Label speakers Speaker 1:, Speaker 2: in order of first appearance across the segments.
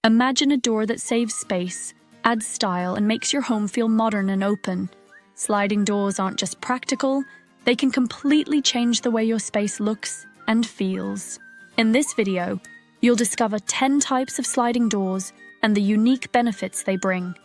Speaker 1: Imagine a door that saves space, adds style, and makes your home feel modern and open. Sliding doors aren't just practical, they can completely change the way your space looks and feels. In this video, you'll discover 10 types of sliding doors and the unique benefits they bring.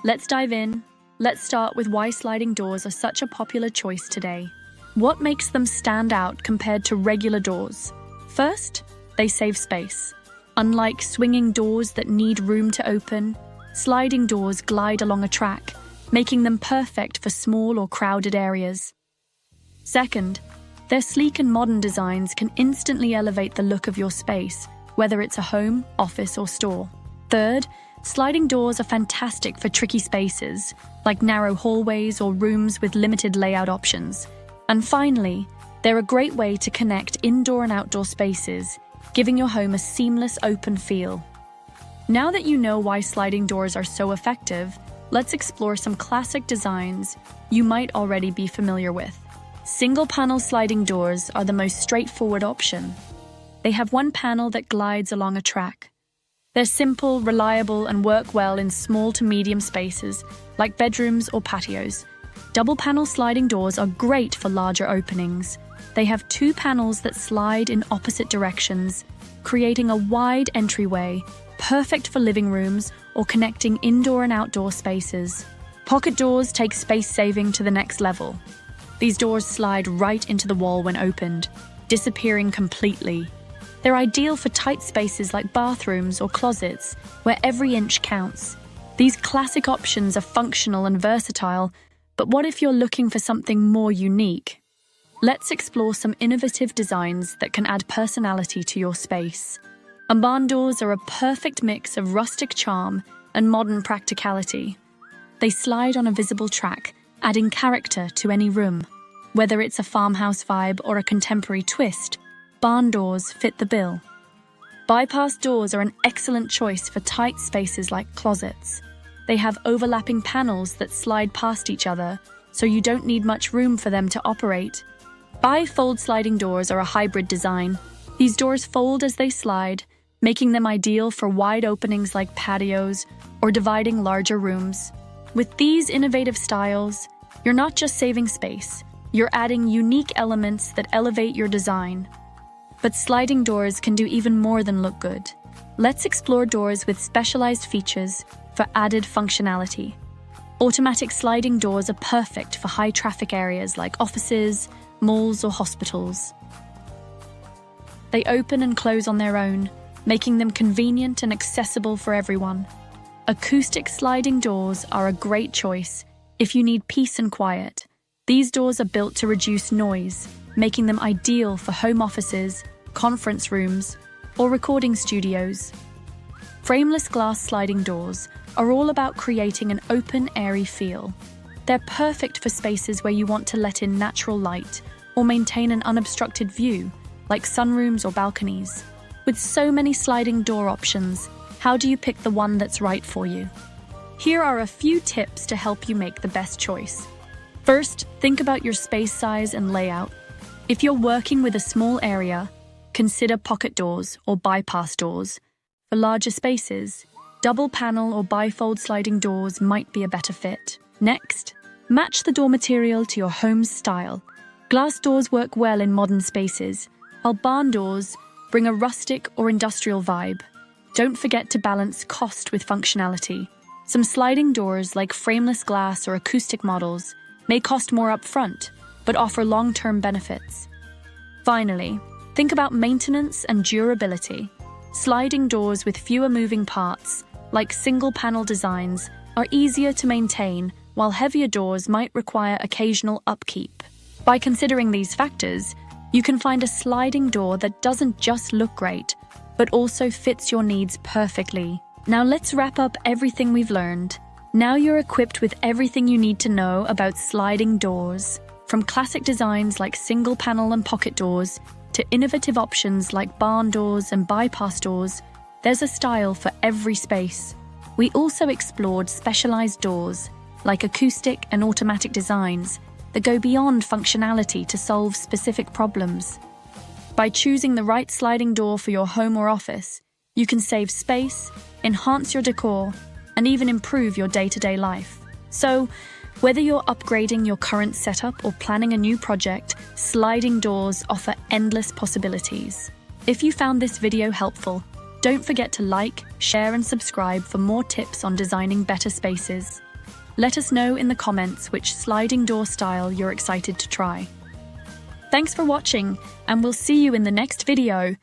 Speaker 1: Let's dive in. Let's start with why sliding doors are such a popular choice today. What makes them stand out compared to regular doors? First, they save space. Unlike swinging doors that need room to open, sliding doors glide along a track, making them perfect for small or crowded areas. Second, their sleek and modern designs can instantly elevate the look of your space, whether it's a home, office, or store. Third, sliding doors are fantastic for tricky spaces, like narrow hallways or rooms with limited layout options. And finally, they're a great way to connect indoor and outdoor spaces, giving your home a seamless, open feel. Now that you know why sliding doors are so effective, let's explore some classic designs you might already be familiar with. Single-panel sliding doors are the most straightforward option. They have one panel that glides along a track. They're simple, reliable, and work well in small to medium spaces, like bedrooms or patios. Double-panel sliding doors are great for larger openings. They have two panels that slide in opposite directions, creating a wide entryway, perfect for living rooms or connecting indoor and outdoor spaces. Pocket doors take space saving to the next level. These doors slide right into the wall when opened, disappearing completely. They're ideal for tight spaces like bathrooms or closets, where every inch counts. These classic options are functional and versatile, but what if you're looking for something more unique? Let's explore some innovative designs that can add personality to your space. Barn doors are a perfect mix of rustic charm and modern practicality. They slide on a visible track, adding character to any room. Whether it's a farmhouse vibe or a contemporary twist, barn doors fit the bill. Bypass doors are an excellent choice for tight spaces like closets. They have overlapping panels that slide past each other, so you don't need much room for them to operate. Bifold sliding doors are a hybrid design. These doors fold as they slide, making them ideal for wide openings like patios or dividing larger rooms. With these innovative styles, you're not just saving space, you're adding unique elements that elevate your design. But sliding doors can do even more than look good. Let's explore doors with specialized features for added functionality. Automatic sliding doors are perfect for high-traffic areas like offices, malls, or hospitals. They open and close on their own, making them convenient and accessible for everyone. Acoustic sliding doors are a great choice if you need peace and quiet. These doors are built to reduce noise, making them ideal for home offices, conference rooms, or recording studios. Frameless glass sliding doors are all about creating an open, airy feel. They're perfect for spaces where you want to let in natural light or maintain an unobstructed view, like sunrooms or balconies. With so many sliding door options, how do you pick the one that's right for you? Here are a few tips to help you make the best choice. First, think about your space size and layout. If you're working with a small area, consider pocket doors or bypass doors. For larger spaces, double panel or bifold sliding doors might be a better fit. Next, match the door material to your home's style. Glass doors work well in modern spaces, while barn doors bring a rustic or industrial vibe. Don't forget to balance cost with functionality. Some sliding doors, like frameless glass or acoustic models, may cost more upfront, but offer long-term benefits. Finally, think about maintenance and durability. Sliding doors with fewer moving parts, like single-panel designs, are easier to maintain, while heavier doors might require occasional upkeep. By considering these factors, you can find a sliding door that doesn't just look great, but also fits your needs perfectly. Now let's wrap up everything we've learned. Now you're equipped with everything you need to know about sliding doors. From classic designs like single panel and pocket doors, to innovative options like barn doors and bypass doors, there's a style for every space. We also explored specialized doors, like acoustic and automatic designs, that go beyond functionality to solve specific problems. By choosing the right sliding door for your home or office, you can save space, enhance your decor, and even improve your day-to-day life. So, whether you're upgrading your current setup or planning a new project, sliding doors offer endless possibilities. If you found this video helpful, don't forget to like, share, and subscribe for more tips on designing better spaces. Let us know in the comments which sliding door style you're excited to try. Thanks for watching, and we'll see you in the next video.